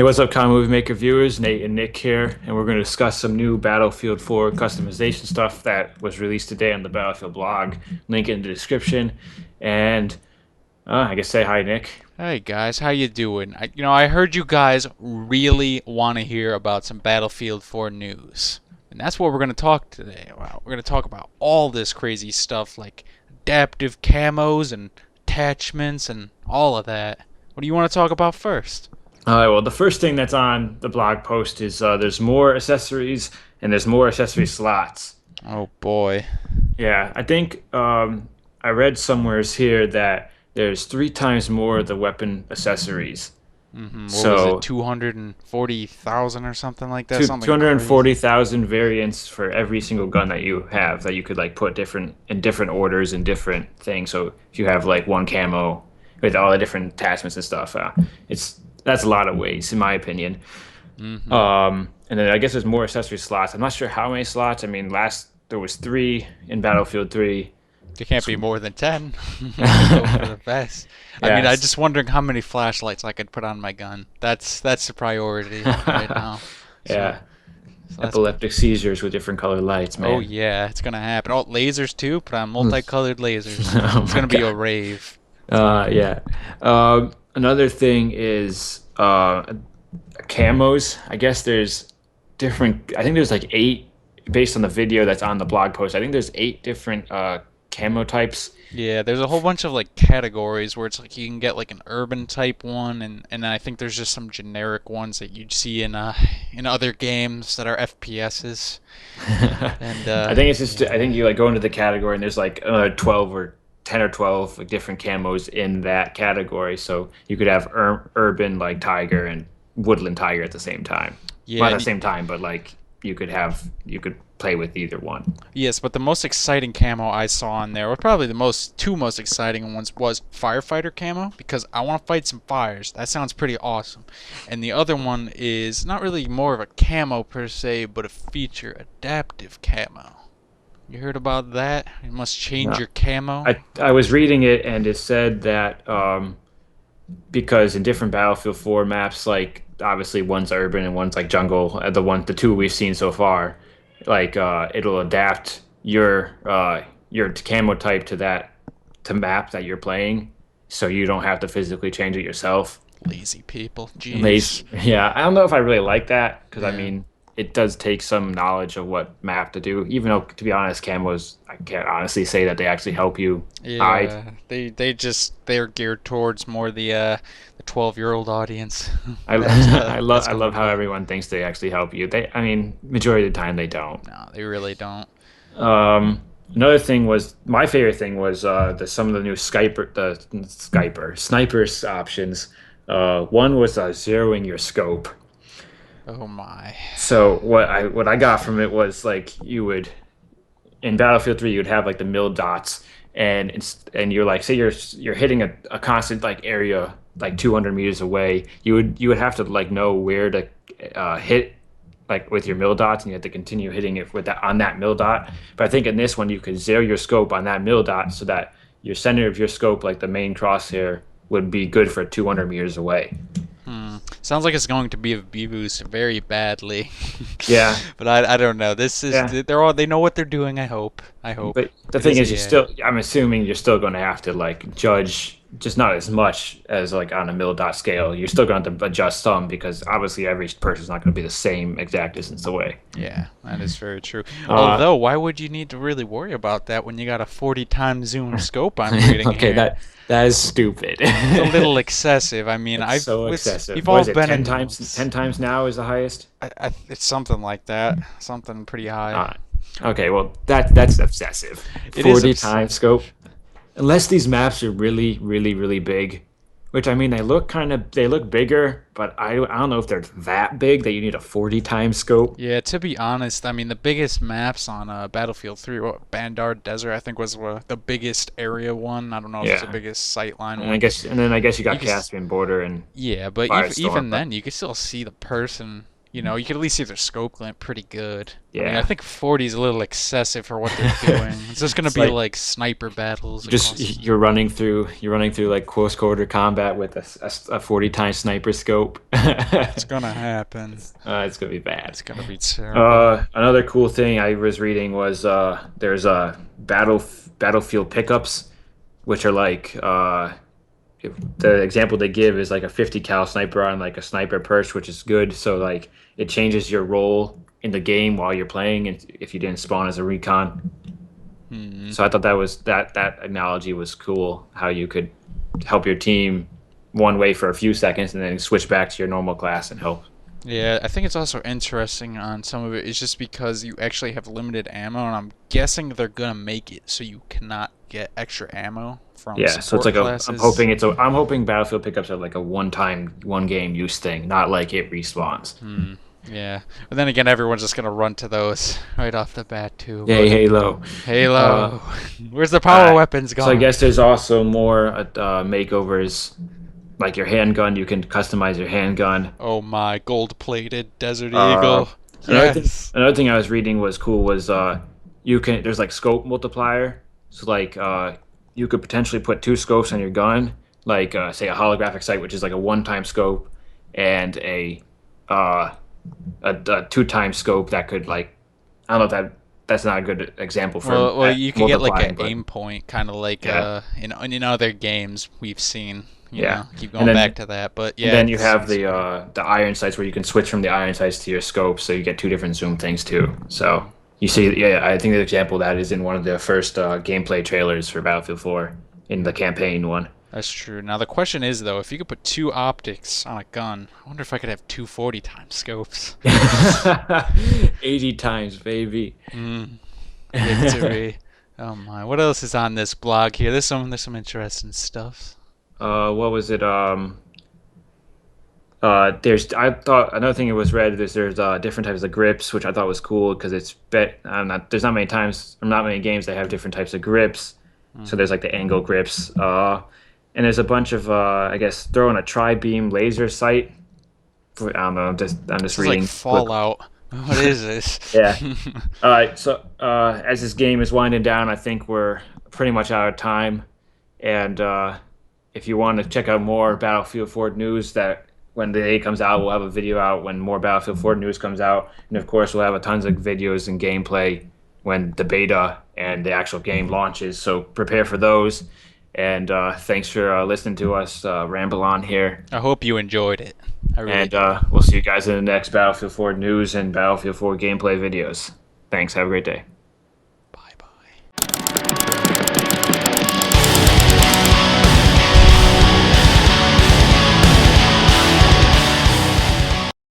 what's up, ConnMovieMaker viewers? Nate and Nick here, and we're going to discuss some new Battlefield 4 customization stuff that was released today on the Battlefield blog. Link in the description. And I guess say hi, Nick. Hey guys, how you doing? I heard you guys really want to hear about some Battlefield 4 news. And that's what we're going to talk today about. We're going to talk about all this crazy stuff like adaptive camos and attachments and all of that. What do you want to talk about first? All right, well, the first thing that's on the blog post is there's more accessories and there's more accessory slots. Oh boy. Yeah, I think I read somewheres here that there's 3 times more of the weapon accessories. What was it, 240,000 or something like that? Something 240,000 variants for every single gun that you have that you could like put in different orders and different things. So if you have like one camo with all the different attachments and stuff, that's a lot of ways in my opinion. And then I guess there's more accessory slots. I'm not sure how many slots. I mean, there was 3 in Battlefield 3. There can't be more than 10. Go for the best. I mean, I'm just wondering how many flashlights I could put on my gun. That's the priority right now. Yeah. Epileptic seizures with different colored lights, man. Oh yeah, it's gonna happen. Oh, lasers too. Put on multicolored lasers. Oh It's gonna my be a God. rave. Yeah. Another thing is camos. I guess there's different. I think there's like 8 based on the video that's on the blog post. I think there's 8 different camo types. Yeah, there's a whole bunch of like categories where it's like you can get like an urban type one, and I think there's just some generic ones that you'd see in other games that are FPSs. And I think it's just. I think you like go into the category and there's like 12 or 10 or 12 like, different camos in that category. So you could have urban like tiger and woodland tiger at the same time. yeah, Not at and the same time, but like you could play with either one. yes, but the most exciting camo I saw on there, or probably the two most exciting ones, was firefighter camo because I want to fight some fires. That sounds pretty awesome. And the other one is not really more of a camo per se, but a feature adaptive camo. You heard about that? You must change No. your camo. I was reading it and it said that because in different Battlefield 4 maps, like obviously one's urban and one's like jungle, the 2 we've seen so far, like it'll adapt your camo type to map that you're playing, so you don't have to physically change it yourself. Lazy people. Jeez. Yeah, I don't know if I really like that because I Yeah. mean it does take some knowledge of what map to do. Even though to be honest, camos I can't honestly say that they actually help you hide. Yeah, they're geared towards more the 12-year-old audience. I, I love That's I gonna love be how cool. everyone thinks they actually help you. I mean, majority of the time they don't. No, they really don't. Another thing was my favorite thing was some of the new snipers options. One was zeroing your scope. Oh my. So what I got from it was like you would in Battlefield 3 you'd have like the mil dots and you're like say you're hitting a constant like area like 200 meters away, you would have to like know where to hit like with your mil dots, and you have to continue hitting it with that on that mil dot. But I think in this one you could zero your scope on that mil dot so that your center of your scope, like the main crosshair, would be good for 200 meters away. Sounds like it's going to be abused very badly. Yeah, But I don't know. This is yeah. they know what they're doing, I hope. I hope. But the It thing is, yeah. I'm assuming you're still going to have to like judge, just not as much as like on a mil dot scale. You're still going to have to adjust some because obviously every person's not going to be the same exact distance away. Yeah, that is very true. Uh, Although, why would you need to really worry about that when you got a 40 times zoom scope I'm reading okay, here? that is stupid. It's a little excessive. I mean, It's so excessive. we've What all is it? been 10 in times? those. 10 times now is the highest. It's something like that. Something pretty high. Okay, well that's excessive. It is 40 times scope. Unless these maps are really, really, really big, which I mean they look bigger, but I don't know if they're that big that you need a 40 times scope. Yeah, to be honest, I mean the biggest maps on Battlefield 3, Bandar Desert, I think was the biggest area one. I don't know if it's the Yeah. biggest sightline And one. then I guess you got You can s- Caspian Border and Yeah, but Firestorm. even But then, you can still see the person. you could at least see their scope glint pretty good. I mean, I Yeah. think 40 is a little excessive for what they're doing. It's just gonna It's be like like sniper battles just across. you're running through like close quarter combat with a 40 times sniper scope. It's gonna happen. It's gonna be bad. It's gonna be terrible. Another cool thing I was reading was there's battlefield pickups, which are like the example they give is like a 50 cal sniper on like a sniper perch, which is good. So like it changes your role in the game while you're playing, and if you didn't spawn as a recon. Hmm. So I thought that analogy was cool. How you could help your team one way for a few seconds and then switch back to your normal class and help. Yeah, I think it's also interesting on some of it is just because you actually have limited ammo, and I'm guessing they're gonna make it so you cannot get extra ammo from Yeah, so it's support like a. I'm classes. hoping I'm hoping Battlefield pickups are like a one-time, one-game use thing, not like it respawns. Hmm. Yeah, but then again, everyone's just gonna run to those right off the bat too. Yay, But Halo. Uh, Halo, where's the power uh, weapons so I gone? guess there's also more makeovers, like your handgun. You can customize your handgun. Oh my, gold-plated Desert Uh, Eagle. another thing, Yes. another thing I was reading was cool was there's like scope multiplier. So like you could potentially put two scopes on your gun, like say a holographic sight, which is like a one-time scope, and uh, a two-time scope that could like I don't know if that's not a good example for Well, you could get like an multiplying, but aim point, kind of like yeah, in other games we've seen. yeah. Keep And going then back to that, but and yeah, then you it's, have it's great. the iron sights where you can switch from the iron sights to your scope, so you get two different zoom things too. So you see, yeah, I think the example of that is in one of the first gameplay trailers for Battlefield 4 in the campaign one. That's true. Now the question is though, if you could put two optics on a gun, I wonder if I could have 240 times scopes. 80 times, baby. Mm, victory. Oh my. What else is on this blog here? There's some interesting stuff. What was it? There's I thought another thing it was read is there's different types of grips, which I thought was cool because it's bet I'm not there's not many times or not many games that have different types of grips. So Hmm. there's like the angle grips, and there's a bunch of I guess throwing a tri beam laser sight. I don't know. I'm just This is like reading quick. Fallout. What is this? Yeah. All right. So as this game is winding down, I think we're pretty much out of time. And if you want to check out more Battlefield 4 news, that when the day comes out, we'll have a video out when more Battlefield 4 news comes out, and of course, we'll have a tons of videos and gameplay when the beta and the actual game launches. So prepare for those. And thanks for listening to us ramble on here. I hope you enjoyed it. I really And do. we'll see you guys in the next Battlefield 4 news and Battlefield 4 gameplay videos. Thanks. Have a great day.